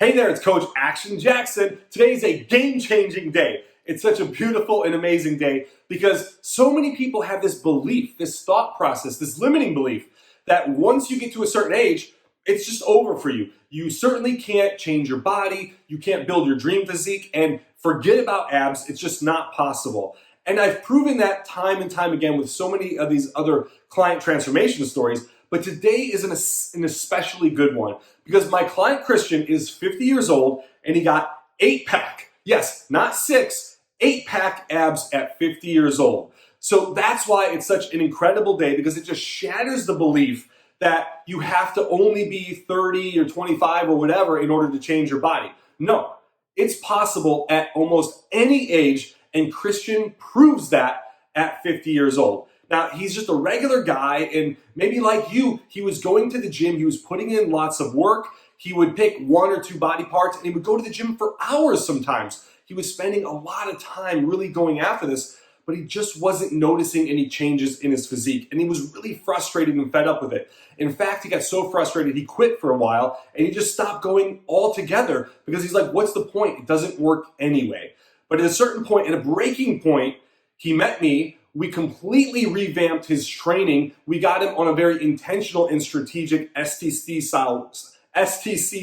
Hey there, it's Coach Action Jackson. Today is a game-changing day. It's such a beautiful and amazing day because so many people have this belief, this thought process, this limiting belief that once you get to a certain age, it's just over for you. You certainly can't change your body, you can't build your dream physique, and forget about abs, it's just not possible. And I've proven that time and time again with so many of these other client transformation stories, but today is an especially good one because my client Cristian is 50 years old and he got 8-pack, yes, not 6, 8-pack abs at 50 years old. So that's why it's such an incredible day, because it just shatters the belief that you have to only be 30 or 25 or whatever in order to change your body. No, it's possible at almost any age, and Cristian proves that at 50 years old. Now, he's just a regular guy, and maybe like you, he was going to the gym, he was putting in lots of work, he would pick 1 or 2 body parts, and he would go to the gym for hours sometimes. He was spending a lot of time really going after this, but he just wasn't noticing any changes in his physique, and he was really frustrated and fed up with it. In fact, he got so frustrated, he quit for a while, and he just stopped going altogether because he's like, what's the point? It doesn't work anyway. But at a certain point, at a breaking point, he met me. We completely revamped his training. We got him on a very intentional and strategic STC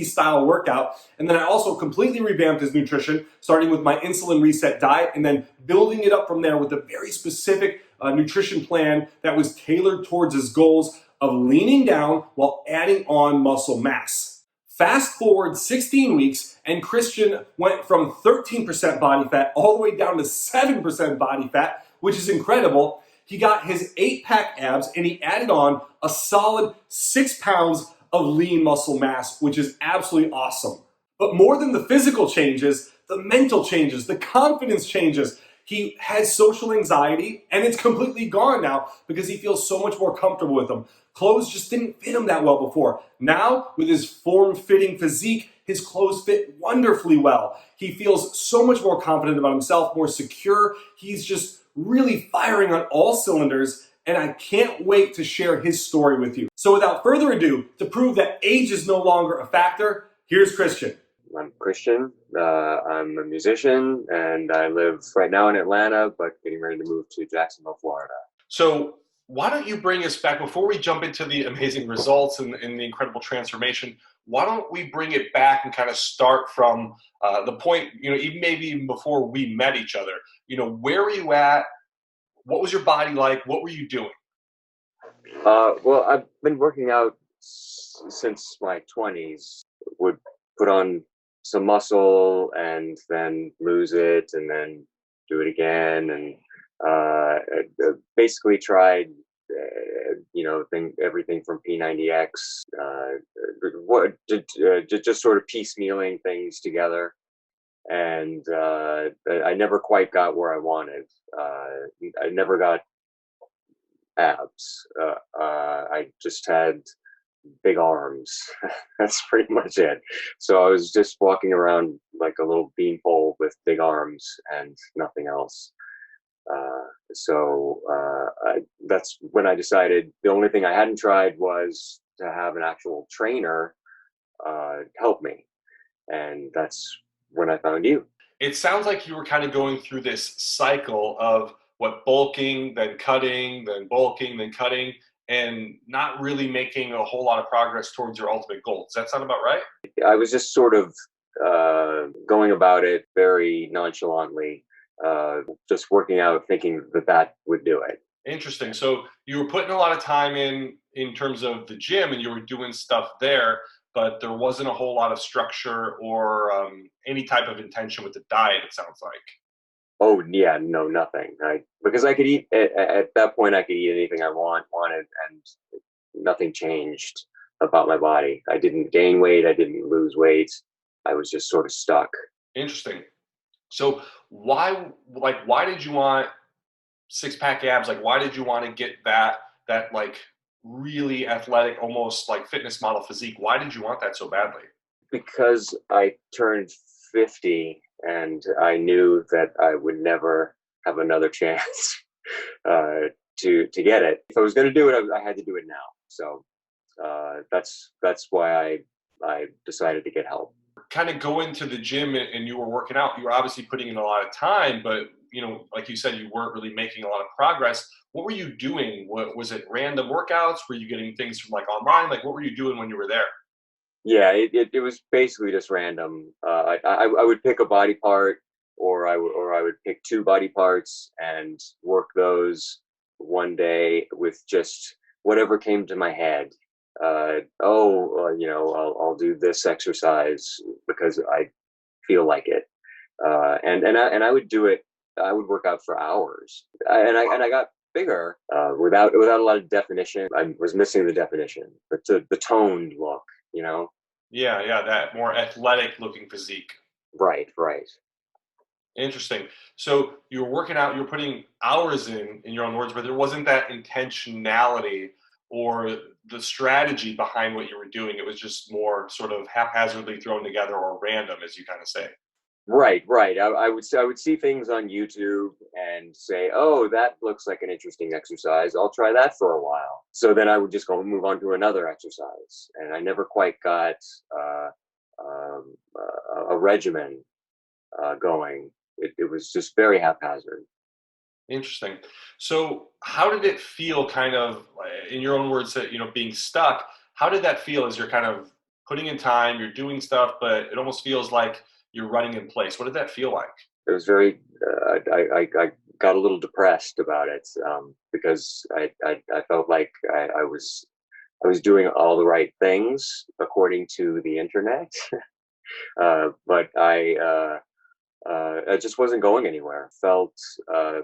style workout. And then I also completely revamped his nutrition, starting with my insulin reset diet and then building it up from there with a very specific nutrition plan that was tailored towards his goals of leaning down while adding on muscle mass. Fast forward 16 weeks, and Cristian went from 13% body fat all the way down to 7% body fat, which is incredible. He got his 8-pack abs, and he added on a solid 6 pounds of lean muscle mass, which is absolutely awesome. But more than the physical changes, the mental changes, the confidence changes. He had social anxiety, and it's completely gone now because he feels so much more comfortable with them. Clothes just didn't fit him that well before. Now, with his form-fitting physique, his clothes fit wonderfully well. He feels so much more confident about himself, more secure. He's just really firing on all cylinders, and I can't wait to share his story with you. So without further ado, to prove that age is no longer a factor, here's Cristian. I'm Cristian. I'm a musician, and I live right now in Atlanta, but getting ready to move to Jacksonville, Florida. So why don't you bring us back, before we jump into the amazing results and the incredible transformation, why don't we bring it back and kind of start from the point, even maybe even before we met each other. Where were you at? What was your body like? What were you doing? Well, I've been working out since my 20s. Would put on some muscle and then lose it and then do it again, and basically tried everything from P90X, just sort of piecemealing things together, and I never quite got where I wanted. I never got abs. I just had big arms. That's pretty much it. So I was just walking around like a little beanpole with big arms and nothing else. That's when I decided the only thing I hadn't tried was to have an actual trainer help me. And that's when I found you. It sounds like you were kind of going through this cycle of bulking, then cutting, then bulking, then cutting, and not really making a whole lot of progress towards your ultimate goal. Does that sound about right? I was just sort of going about it very nonchalantly, just working out, thinking that would do it. Interesting. So you were putting a lot of time in terms of the gym, and you were doing stuff there, but there wasn't a whole lot of structure or any type of intention with the diet, it sounds like. Oh yeah, no, nothing. Because I could eat at that point. I could eat anything I wanted, and nothing changed about my body. I didn't gain weight. I didn't lose weight. I was just sort of stuck. Interesting. So why did you want 6-pack abs? Like, why did you want to get that like really athletic, almost like fitness model physique? Why did you want that so badly? Because I turned 50 and I knew that I would never have another chance to get it. If I was going to do it, I had to do it now. So that's why I decided to get help. kind of going to the gym and you were working out, you were obviously putting in a lot of time, but like you said, you weren't really making a lot of progress. What were you doing? Was it random workouts? Were you getting things from like online? Like what were you doing when you were there? Yeah, it was basically just random. I would pick a body part, or I would pick two body parts and work those one day with just whatever came to my head. I'll do this exercise because I feel like it, and I would do it. I would work out for hours, and I got bigger without a lot of definition. I was missing the definition, but the toned look, you know. Yeah, yeah, that more athletic looking physique. Right, right. Interesting. So you were working out, you were putting hours in your own words, but there wasn't that intentionality or the strategy behind what you were doing. It was just more sort of haphazardly thrown together or random, as you kind of say. Right, right. I would see things on YouTube and say, "Oh, that looks like an interesting exercise. I'll try that for a while." So then I would just go move on to another exercise, and I never quite got uh, a regimen going. It was just very haphazard. Interesting. So how did it feel kind of in your own words that, being stuck, how did that feel as you're kind of putting in time, you're doing stuff, but it almost feels like you're running in place. What did that feel like? It was very. I got a little depressed about it, because I felt like I was doing all the right things according to the internet, but I just wasn't going anywhere. Felt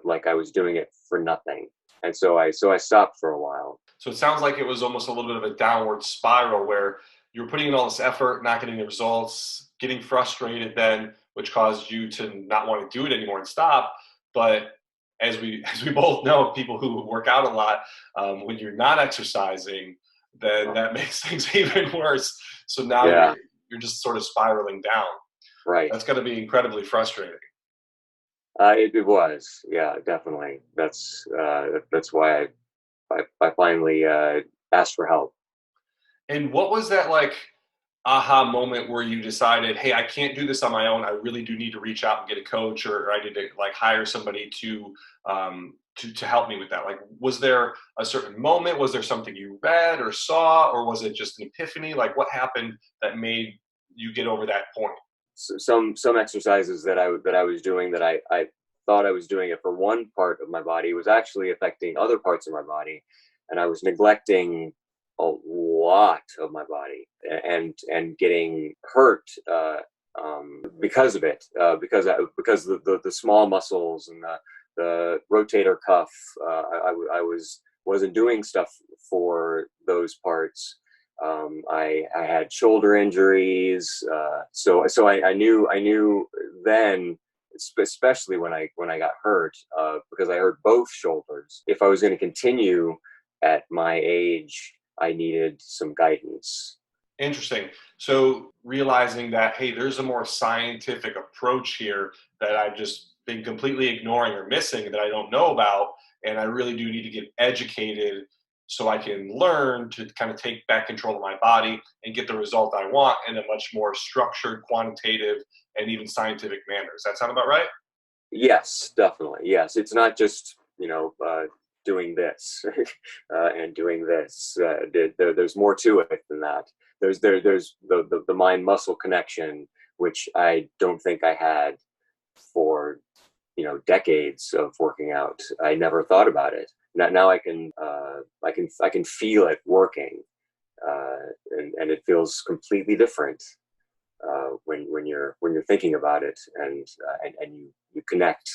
like I was doing it for nothing, and so I stopped for a while. So it sounds like it was almost a little bit of a downward spiral where you were putting in all this effort, not getting the results, getting frustrated then, which caused you to not want to do it anymore and stop. But as we both know, people who work out a lot, when you're not exercising, then that makes things even worse. So now Yeah, you're just sort of spiraling down. right. That's going to be incredibly frustrating. It was, yeah, definitely. That's why I finally asked for help. And what was that like aha moment where you decided, hey, I can't do this on my own. I really do need to reach out and get a coach, or I need to like hire somebody to help me with that? Like, was there a certain moment? Was there something you read or saw, or was it just an epiphany? Like, what happened that made you get over that point? Some exercises that I was doing that I thought I was doing it for one part of my body was actually affecting other parts of my body, and I was neglecting a lot of my body and getting hurt because of it, because the small muscles and the rotator cuff, I wasn't doing stuff for those parts. I had shoulder injuries, so I knew then, especially when I got hurt, because I hurt both shoulders. If I was going to continue at my age, I needed some guidance. Interesting. So realizing that, hey, there's a more scientific approach here that I've just been completely ignoring or missing that I don't know about. And I really do need to get educated so I can learn to kind of take back control of my body and get the result I want in a much more structured, quantitative, and even scientific manner. Does that sound about right? Yes, definitely. Yes, it's not just doing this and doing this. There's more to it than that. There's the mind muscle connection, which I don't think I had for decades of working out. I never thought about it. Now I can feel it working, and it feels completely different when you're thinking about it, and you connect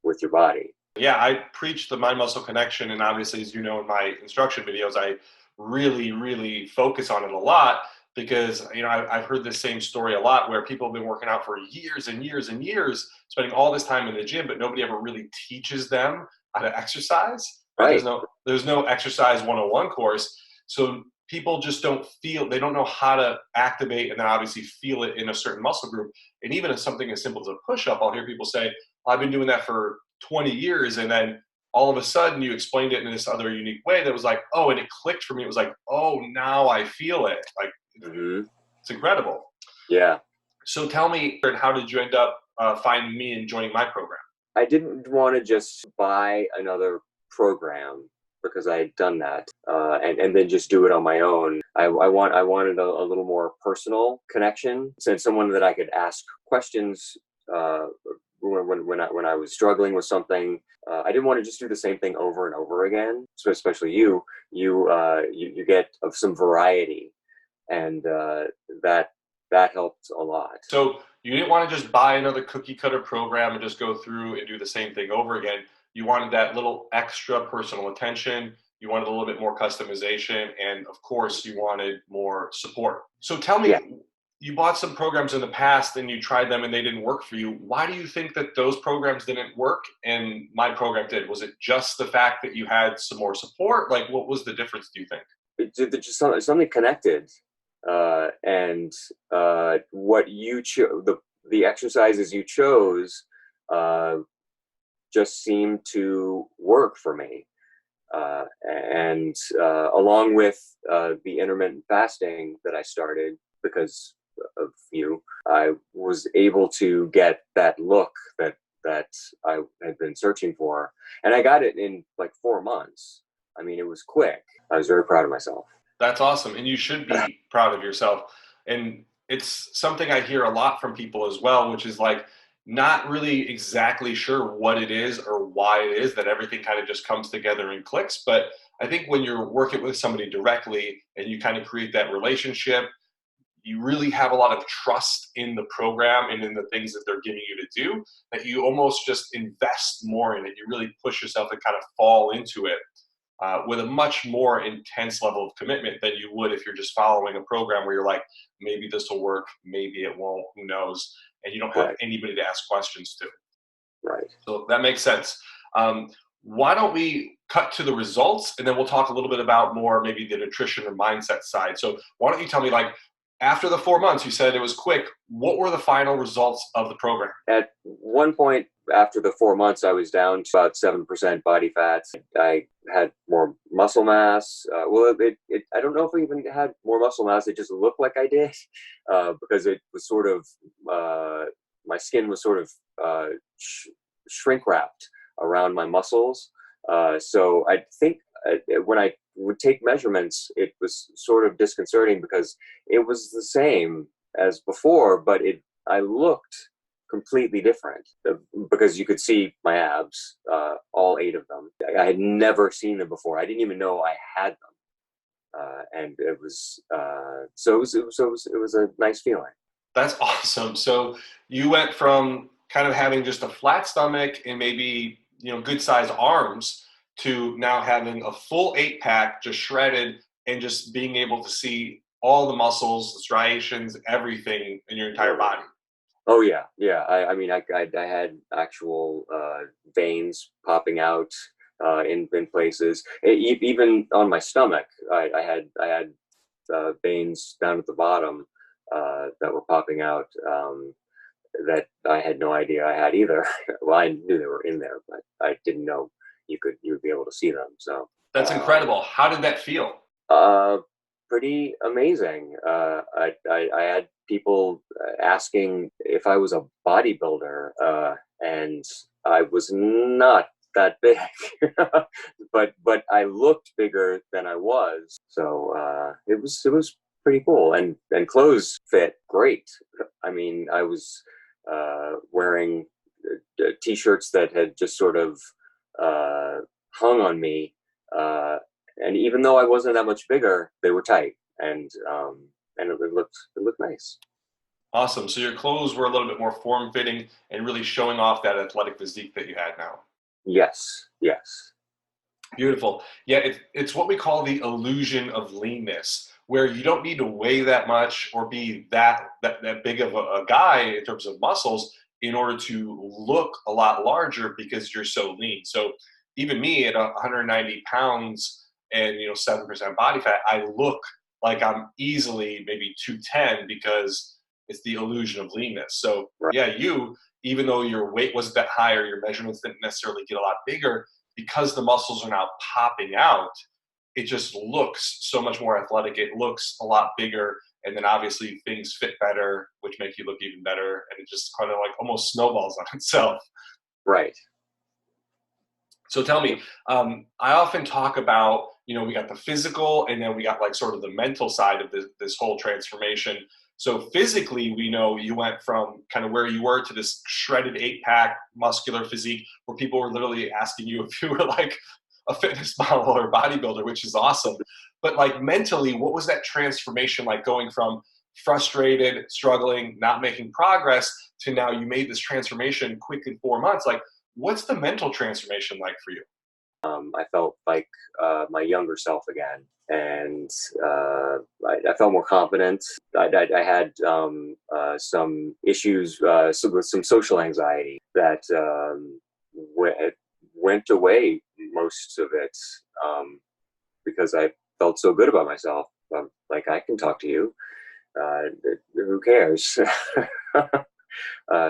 with your body. Yeah, I preach the mind muscle connection. And obviously, as you know, in my instruction videos, I really, really focus on it a lot because, I've heard this same story a lot where people have been working out for years and years and years, spending all this time in the gym, but nobody ever really teaches them how to exercise. Right? There's Right. no exercise 101 course. So people just they don't know how to activate and then obviously feel it in a certain muscle group. And even as something as simple as a push up, I'll hear people say, I've been doing that for 20 years. And then all of a sudden you explained it in this other unique way that was like, oh, and it clicked for me. It was like, oh, now I feel it. Like, Hmm. it's incredible. Yeah. So tell me, how did you end up finding me and joining my program? I didn't want to just buy another program because I had done that, and then just do it on my own. I wanted a little more personal connection, since someone that I could ask questions when I was struggling with something. I didn't want to just do the same thing over and over again. So especially you get of some variety, and that helped a lot. So you didn't want to just buy another cookie cutter program and just go through and do the same thing over again. You wanted that little extra personal attention. You wanted a little bit more customization. And of course, you wanted more support. So tell me, Yeah. you bought some programs in the past and you tried them and they didn't work for you. Why do you think that those programs didn't work and my program did? Was it just the fact that you had some more support? Like, what was the difference, do you think? It's just something connected, and what you chose, the exercises you chose, just seemed to work for me. And along with the intermittent fasting that I started because of you, I was able to get that look that I had been searching for, and I got it in like 4 months. I mean, it was quick. I was very proud of myself. That's awesome. And you should be proud of yourself. And it's something I hear a lot from people as well, which is like not really exactly sure what it is or why it is that everything kind of just comes together and clicks. But I think when you're working with somebody directly and you kind of create that relationship, you really have a lot of trust in the program and in the things that they're giving you to do, that you almost just invest more in it. You really push yourself and kind of fall into it with a much more intense level of commitment than you would if you're just following a program where you're like, maybe this will work, maybe it won't, who knows, and you don't have Right. anybody to ask questions to. Right. So that makes sense. Why don't we cut to the results, and then we'll talk a little bit about more maybe the nutrition and mindset side. So why don't you tell me, like, after the 4 months, you said it was quick. What were the final results of the program? At one point after the 4 months, I was down to about 7% body fat. I had more muscle mass. I don't know if I even had more muscle mass. It just looked like I did, because it was sort of, my skin was sort of shrink wrapped around my muscles. So I think when I would take measurements, it was sort of disconcerting because it was the same as before, but I looked completely different, because you could see my abs, all 8 of them. I had never seen them before. I didn't even know I had them, and it was it was a nice feeling. That's awesome. So you went from kind of having just a flat stomach and maybe, good sized arms to now having a full 8-pack just shredded and just being able to see all the muscles, the striations, everything in your entire body. Oh yeah, yeah. I mean, I had actual veins popping out in places. Even on my stomach, I had veins down at the bottom that were popping out, that I had no idea I had either. Well, I knew they were in there, but I didn't know you would be able to see them. So That's incredible. How did that feel? uh, pretty amazing. I had people asking if I was a bodybuilder, and I was not that big, but I looked bigger than I was. So it was pretty cool, and clothes fit great. I mean, I was wearing t-shirts that had just sort of hung on me, and even though I wasn't that much bigger, they were tight, and it looked nice. Awesome. So your clothes were a little bit more form-fitting and really showing off that athletic physique that you had now. Yes, yes. Beautiful. Yeah, it's what we call the illusion of leanness, where you don't need to weigh that much or be that big of a guy in terms of muscles in order to look a lot larger because you're so lean. So even me at 190 pounds and 7% body fat, I look like I'm easily maybe 210 because it's the illusion of leanness. So Right. yeah, even though your weight wasn't that high or your measurements didn't necessarily get a lot bigger, because the muscles are now popping out, it just looks so much more athletic. It looks a lot bigger, and then obviously things fit better, which make you look even better, and it just kind of like almost snowballs on itself. Right. So tell me, I often talk about, we got the physical and then we got like sort of the mental side of this whole transformation. So physically, we know you went from kind of where you were to this shredded 8-pack muscular physique where people were literally asking you if you were like a fitness model or bodybuilder, which is awesome. But like mentally, what was that transformation like, going from frustrated, struggling, not making progress to now you made this transformation quick in 4 months? Like, what's the mental transformation like for you? I felt like my younger self again, and I felt more confident. I had some issues with some social anxiety that went away, most of it, because I felt so good about myself. Like, I can talk to you. Who cares?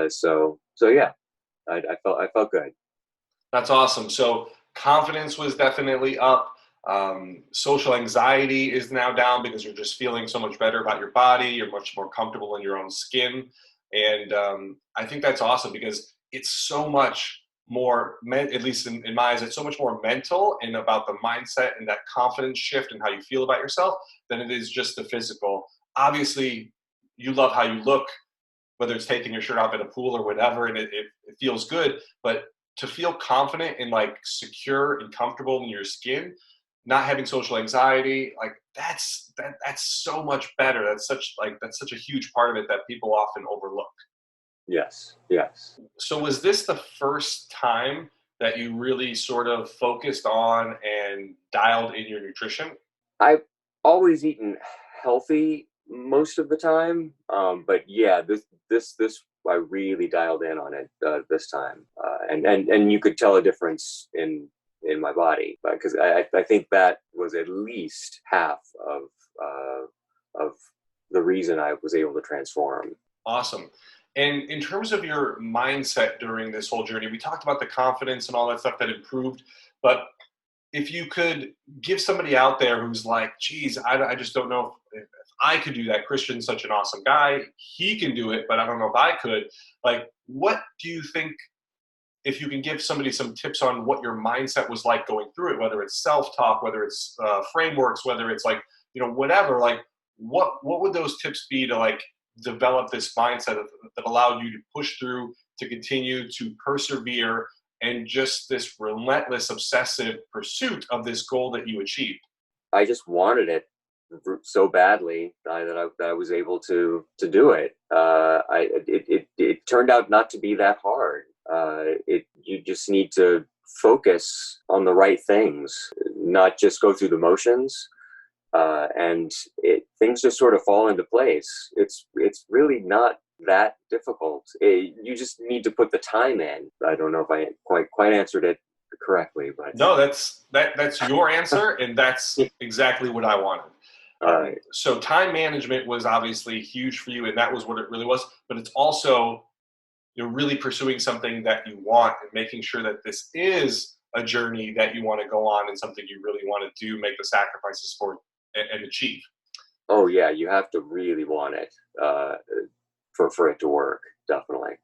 So yeah, I felt good. That's awesome. So confidence was definitely up. Social anxiety is now down because you're just feeling so much better about your body. You're much more comfortable in your own skin. And I think that's awesome because it's so much more, at least in my eyes, it's so much more mental and about the mindset and that confidence shift and how you feel about yourself than it is just the physical. Obviously, you love how you look, whether it's taking your shirt off in a pool or whatever, and it feels good. But to feel confident and like secure and comfortable in your skin, not having social anxiety, like that's so much better. That's such a huge part of it that people often overlook. Yes. So was this the first time that you really sort of focused on and dialed in your nutrition? I've always eaten healthy most of the time, but yeah, this I really dialed in on it this time, and you could tell a difference in my body, because I think that was at least half of the reason I was able to transform. Awesome. And in terms of your mindset during this whole journey, we talked about the confidence and all that stuff that improved, but if you could give somebody out there who's like, geez, I just don't know if I could do that. Christian's such an awesome guy. He can do it, but I don't know if I could. Like, what do you think, if you can give somebody some tips on what your mindset was like going through it, whether it's self-talk, whether it's frameworks, whether it's like, whatever, like what would those tips be to like develop this mindset that allowed you to push through, to continue to persevere, and just this relentless, obsessive pursuit of this goal that you achieved? I just wanted it so badly that I was able to do it. It turned out not to be that hard. You just need to focus on the right things, not just go through the motions, and things just sort of fall into place. It's really not that difficult. You just need to put the time in. I don't know if I quite answered it correctly, but no, that's your answer, and that's exactly what I wanted. All right. So time management was obviously huge for you, and that was what it really was. But it's also, you're really pursuing something that you want and making sure that this is a journey that you want to go on and something you really want to do, make the sacrifices for, and achieve. Oh yeah, you have to really want it for it to work, definitely.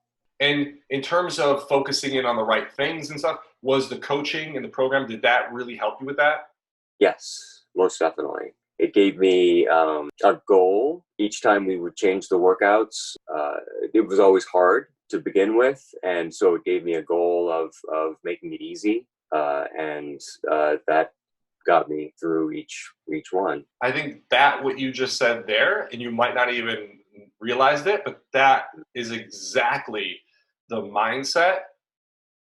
And in terms of focusing in on the right things and stuff, was the coaching and the program, did that really help you with that? Yes, most definitely. It gave me a goal each time we would change the workouts. It was always hard to begin with, and so it gave me a goal of making it easy, and that got me through each one. I think that what you just said there, and you might not even realized it, but that is exactly the mindset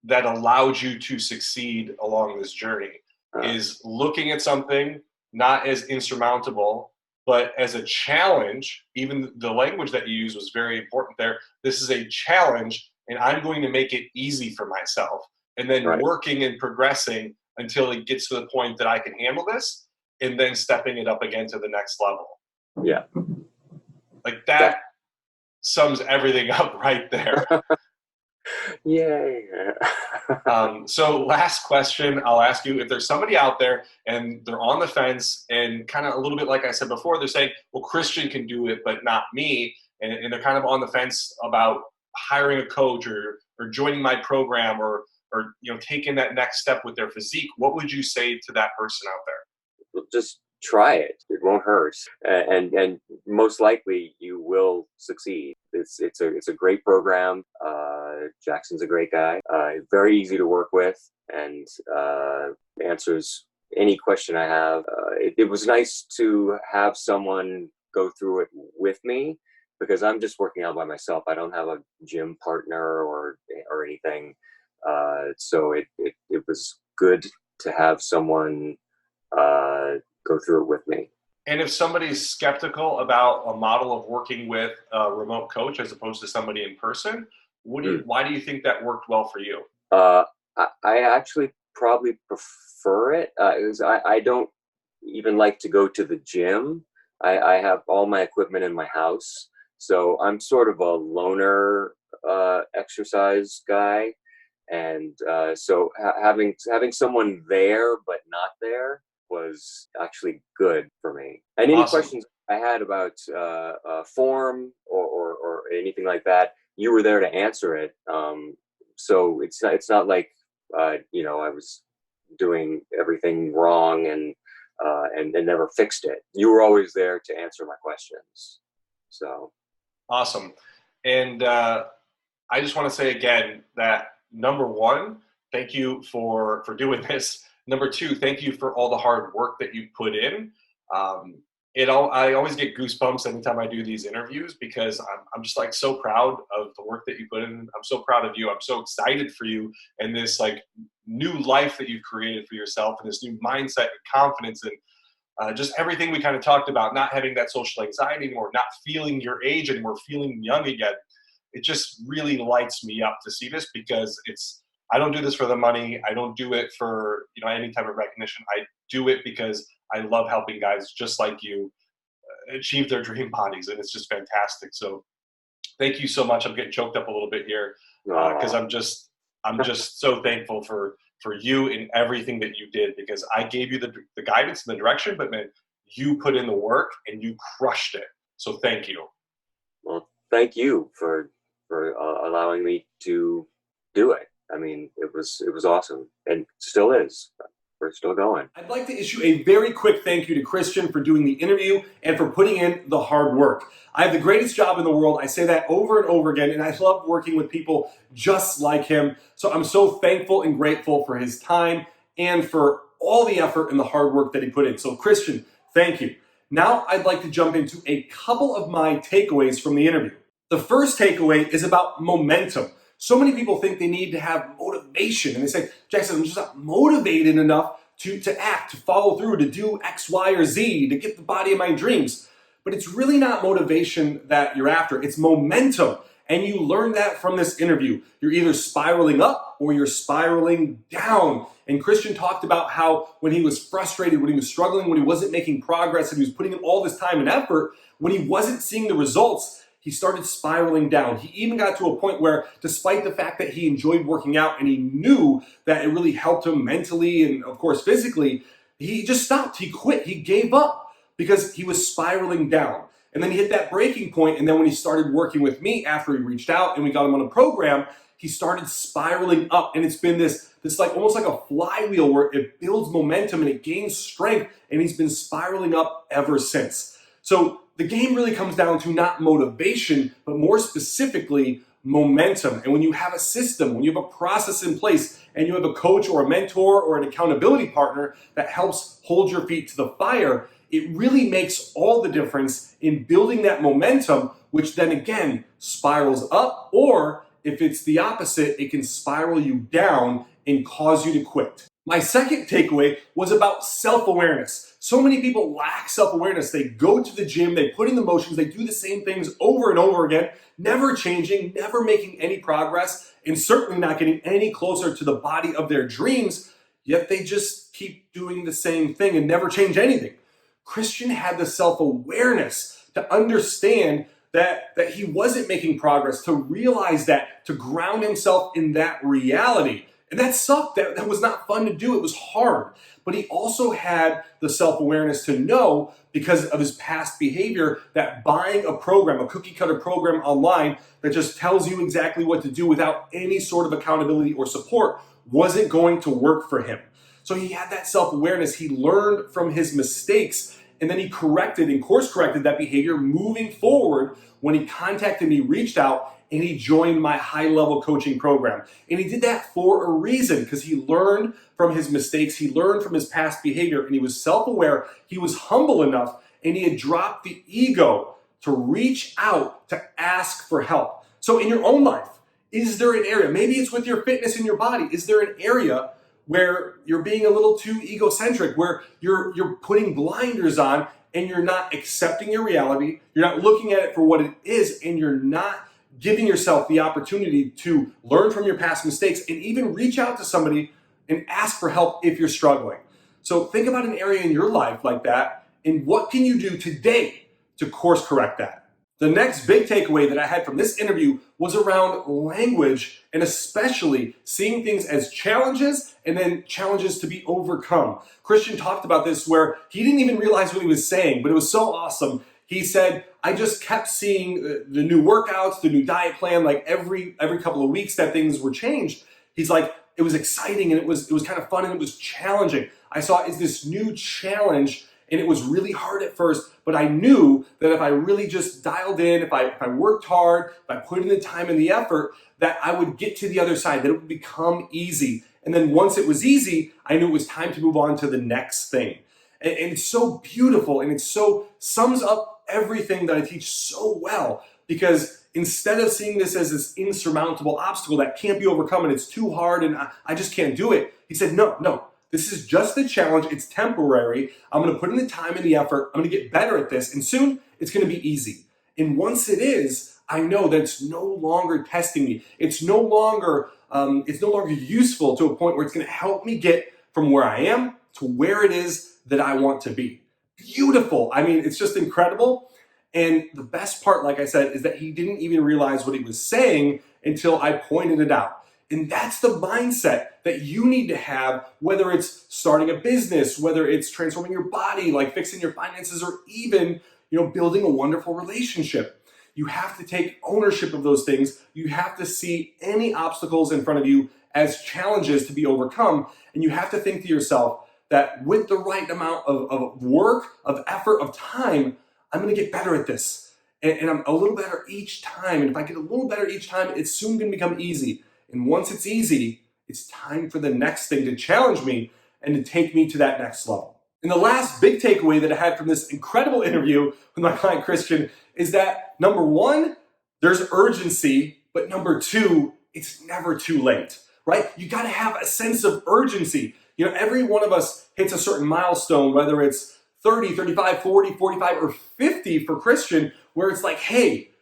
that allowed you to succeed along this journey, is looking at something not as insurmountable, but as a challenge. Even the language that you use was very important there. This is a challenge, and I'm going to make it easy for myself. And then working and progressing until it gets to the point that I can handle this, and then stepping it up again to the next level. Yeah. Like that sums everything up right there. Yay. So last question, I'll ask you, if there's somebody out there and they're on the fence and kind of a little bit like I said before, they're saying, well, Christian can do it, but not me. And they're kind of on the fence about hiring a coach or joining my program or taking that next step with their physique. What would you say to that person out there? Just try it. It won't hurt, and most likely you will succeed. It's a great program. Jackson's a great guy. Very easy to work with, and answers any question I have. It was nice to have someone go through it with me, because I'm just working out by myself. I don't have a gym partner or anything. So it was good to have someone go through it with me. And if somebody's skeptical about a model of working with a remote coach as opposed to somebody in person, why do you think that worked well for you? I actually probably prefer it. I don't even like to go to the gym. I have all my equipment in my house. So I'm sort of a loner exercise guy. And so having someone there but not there was actually good for me. And any questions I had about form or anything like that, you were there to answer it. So it's not like I was doing everything wrong and never fixed it. You were always there to answer my questions. So awesome. And I just want to say again that number one, thank you for doing this. Number two, thank you for all the hard work that you put in. I always get goosebumps anytime I do these interviews, because I'm just like so proud of the work that you put in. I'm so proud of you. I'm so excited for you and this like new life that you've created for yourself, and this new mindset and confidence, and just everything we kind of talked about, not having that social anxiety anymore, not feeling your age anymore, feeling young again. It just really lights me up to see this, because I don't do this for the money. I don't do it for any type of recognition. I do it because I love helping guys just like you achieve their dream bodies, and it's just fantastic. So thank you so much. I'm getting choked up a little bit here because I'm just so thankful for you and everything that you did, because I gave you the guidance and the direction, but man, you put in the work and you crushed it. So thank you. Well, thank you for allowing me to do it. I mean, it was awesome, and still is. We're still going. I'd like to issue a very quick thank you to Cristian for doing the interview and for putting in the hard work. I have the greatest job in the world. I say that over and over again, and I love working with people just like him. So I'm so thankful and grateful for his time and for all the effort and the hard work that he put in. So Cristian, thank you. Now I'd like to jump into a couple of my takeaways from the interview. The first takeaway is about momentum. So many people think they need to have motivation, and they say, Jackson, I'm just not motivated enough to act, to follow through, to do X, Y, or Z, to get the body of my dreams. But it's really not motivation that you're after. It's momentum. And you learn that from this interview. You're either spiraling up or you're spiraling down. And Cristian talked about how when he was frustrated, when he was struggling, when he wasn't making progress, and he was putting in all this time and effort, when he wasn't seeing the results, he started spiraling down. He even got to a point where, despite the fact that he enjoyed working out and he knew that it really helped him mentally and, of course, physically, he just stopped. He quit. He gave up because he was spiraling down. And then he hit that breaking point, and then when he started working with me after he reached out and we got him on a program, he started spiraling up. And it's been this like almost like a flywheel where it builds momentum and it gains strength, and he's been spiraling up ever since. So the game really comes down to not motivation, but more specifically, momentum. And when you have a system, when you have a process in place, and you have a coach or a mentor or an accountability partner that helps hold your feet to the fire, it really makes all the difference in building that momentum, which then again spirals up, or if it's the opposite, it can spiral you down and cause you to quit. My second takeaway was about self-awareness. So many people lack self-awareness. They go to the gym, they put in the motions, they do the same things over and over again, never changing, never making any progress, and certainly not getting any closer to the body of their dreams, yet they just keep doing the same thing and never change anything. Cristian had the self-awareness to understand that he wasn't making progress, to realize that, to ground himself in that reality. And that sucked. That was not fun to do. It was hard. But he also had the self-awareness to know, because of his past behavior, that buying a program, a cookie cutter program online that just tells you exactly what to do without any sort of accountability or support wasn't going to work for him. So he had that self-awareness. He learned from his mistakes, and then he corrected and course corrected that behavior moving forward when he contacted me, reached out, and he joined my high-level coaching program. And he did that for a reason, because he learned from his mistakes, he learned from his past behavior, and he was self-aware, he was humble enough, and he had dropped the ego to reach out to ask for help. So in your own life, is there an area, maybe it's with your fitness in your body, is there an area where you're being a little too egocentric, where you're putting blinders on and you're not accepting your reality, you're not looking at it for what it is, and you're not giving yourself the opportunity to learn from your past mistakes and even reach out to somebody and ask for help if you're struggling. So think about an area in your life like that, and what can you do today to course correct that? The next big takeaway that I had from this interview was around language, and especially seeing things as challenges and then challenges to be overcome. Cristian talked about this where he didn't even realize what he was saying, but it was so awesome. He said, I just kept seeing the new workouts, the new diet plan, like every couple of weeks that things were changed. He's like, it was exciting and it was kind of fun and it was challenging. I saw is this new challenge, and it was really hard at first, but I knew that if I really just dialed in, if I worked hard, if I put in the time and the effort, that I would get to the other side, that it would become easy. And then once it was easy, I knew it was time to move on to the next thing. And it's so beautiful, and it so sums up everything that I teach so well, because instead of seeing this as this insurmountable obstacle that can't be overcome and it's too hard and I just can't do it, he said, no, this is just a challenge. It's temporary. I'm going to put in the time and the effort. I'm going to get better at this, and soon it's going to be easy. And once it is, I know that it's no longer testing me. It's no longer useful to a point where it's going to help me get from where I am to where it is that I want to be. Beautiful. I mean, it's just incredible. And the best part, like I said, is that he didn't even realize what he was saying until I pointed it out. And that's the mindset that you need to have, whether it's starting a business, whether it's transforming your body, like fixing your finances, or even, building a wonderful relationship. You have to take ownership of those things. You have to see any obstacles in front of you as challenges to be overcome. And you have to think to yourself that with the right amount of work, of effort, of time, I'm going to get better at this. And I'm a little better each time. And if I get a little better each time, it's soon going to become easy. And once it's easy, it's time for the next thing to challenge me and to take me to that next level. And the last big takeaway that I had from this incredible interview with my client Cristian is that, number one, there's urgency, but number two, it's never too late, right? You got to have a sense of urgency. Every one of us hits a certain milestone, whether it's 30, 35, 40, 45, or 50 for Cristian, where it's like, hey,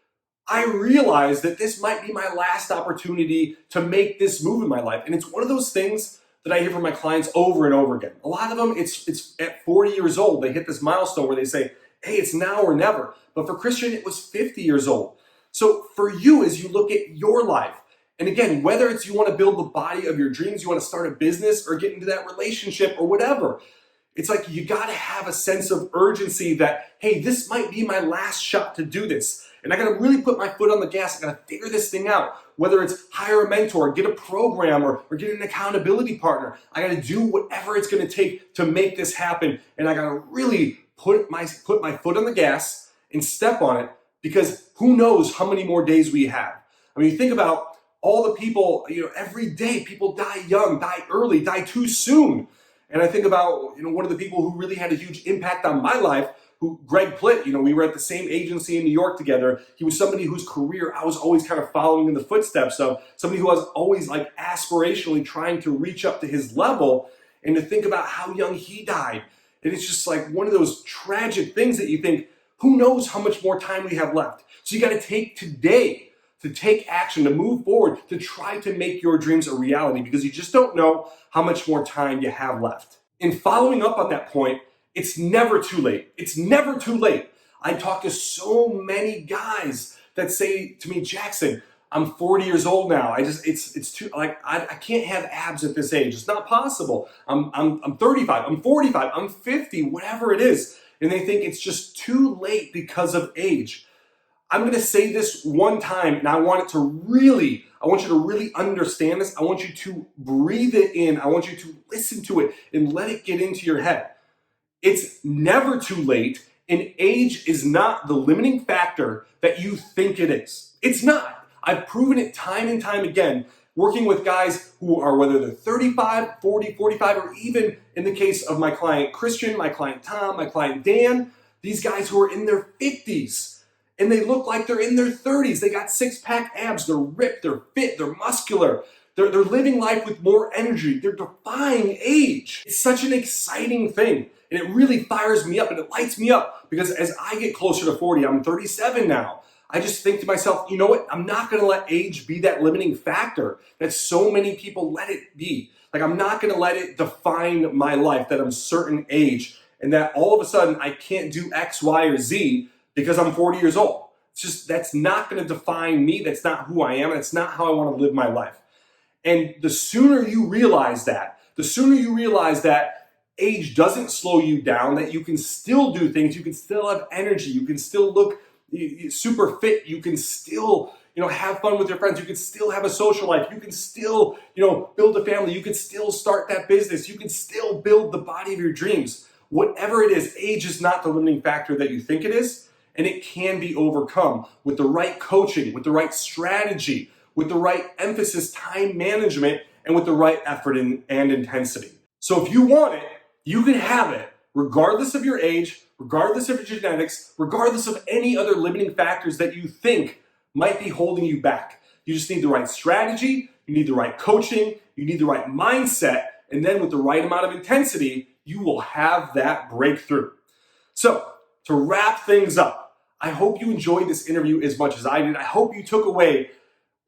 I realize that this might be my last opportunity to make this move in my life. And it's one of those things that I hear from my clients over and over again. A lot of them, it's at 40 years old, they hit this milestone where they say, hey, it's now or never. But for Cristian, it was 50 years old. So for you, as you look at your life, and again, whether it's you want to build the body of your dreams, you want to start a business or get into that relationship or whatever, it's like you got to have a sense of urgency that, hey, this might be my last shot to do this. And I got to really put my foot on the gas. I got to figure this thing out. Whether it's hire a mentor, get a program, or get an accountability partner. I got to do whatever it's going to take to make this happen. And I got to really put my foot on the gas and step on it, because who knows how many more days we have. I mean, you think about all the people, every day people die young, die early, die too soon. And I think about, one of the people who really had a huge impact on my life, Greg Plitt, we were at the same agency in New York together. He was somebody whose career I was always kind of following in the footsteps of, somebody who was always like aspirationally trying to reach up to his level, and to think about how young he died. And it's just like one of those tragic things that you think, who knows how much more time we have left? So you got to take today to take action, to move forward, to try to make your dreams a reality, because you just don't know how much more time you have left. And following up on that point, it's never too late. It's never too late. I talk to so many guys that say to me, Jackson, I'm 40 years old now. It's too, like, I can't have abs at this age. It's not possible. I'm 35, I'm 45, I'm 50, whatever it is. And they think it's just too late because of age. I'm gonna say this one time, and I want you to really understand this. I want you to breathe it in. I want you to listen to it and let it get into your head. It's never too late, and age is not the limiting factor that you think it is. It's not. I've proven it time and time again, working with guys who are, whether they're 35, 40, 45, or even in the case of my client Cristian, my client Tom, my client Dan, these guys who are in their 50s. And they look like they're in their 30s. They got six-pack abs. They're ripped. They're fit. They're muscular. They're living life with more energy. They're defying age. It's such an exciting thing. And it really fires me up and it lights me up because as I get closer to 40, I'm 37 now. I just think to myself, you know what? I'm not going to let age be that limiting factor that so many people let it be. Like, I'm not going to let it define my life that I'm a certain age and that all of a sudden I can't do X, Y, or Z because I'm 40 years old. It's just, that's not going to define me. That's not who I am. That's not how I want to live my life. And the sooner you realize that, age doesn't slow you down, that you can still do things, you can still have energy, you can still look super fit, you can still, have fun with your friends, you can still have a social life, you can still, build a family, you can still start that business, you can still build the body of your dreams. Whatever it is, age is not the limiting factor that you think it is. And it can be overcome with the right coaching, with the right strategy, with the right emphasis, time management, and with the right effort and intensity. So if you want it, you can have it, regardless of your age, regardless of your genetics, regardless of any other limiting factors that you think might be holding you back. You just need the right strategy, you need the right coaching, you need the right mindset, and then with the right amount of intensity, you will have that breakthrough. So, to wrap things up, I hope you enjoyed this interview as much as I did. I hope you took away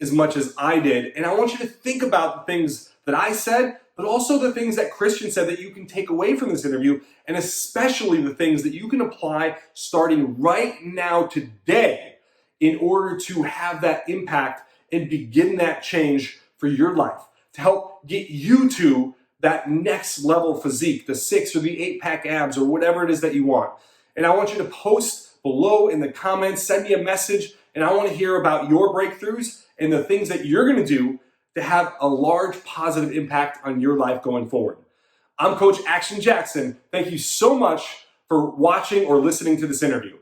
as much as I did. And I want you to think about the things that I said, but also the things that Cristian said that you can take away from this interview, and especially the things that you can apply starting right now today in order to have that impact and begin that change for your life, to help get you to that next level physique, the 6 or the 8-pack abs or whatever it is that you want. And I want you to post below in the comments, send me a message, and I want to hear about your breakthroughs and the things that you're going to do to have a large positive impact on your life going forward. I'm Coach Action Jackson. Thank you so much for watching or listening to this interview.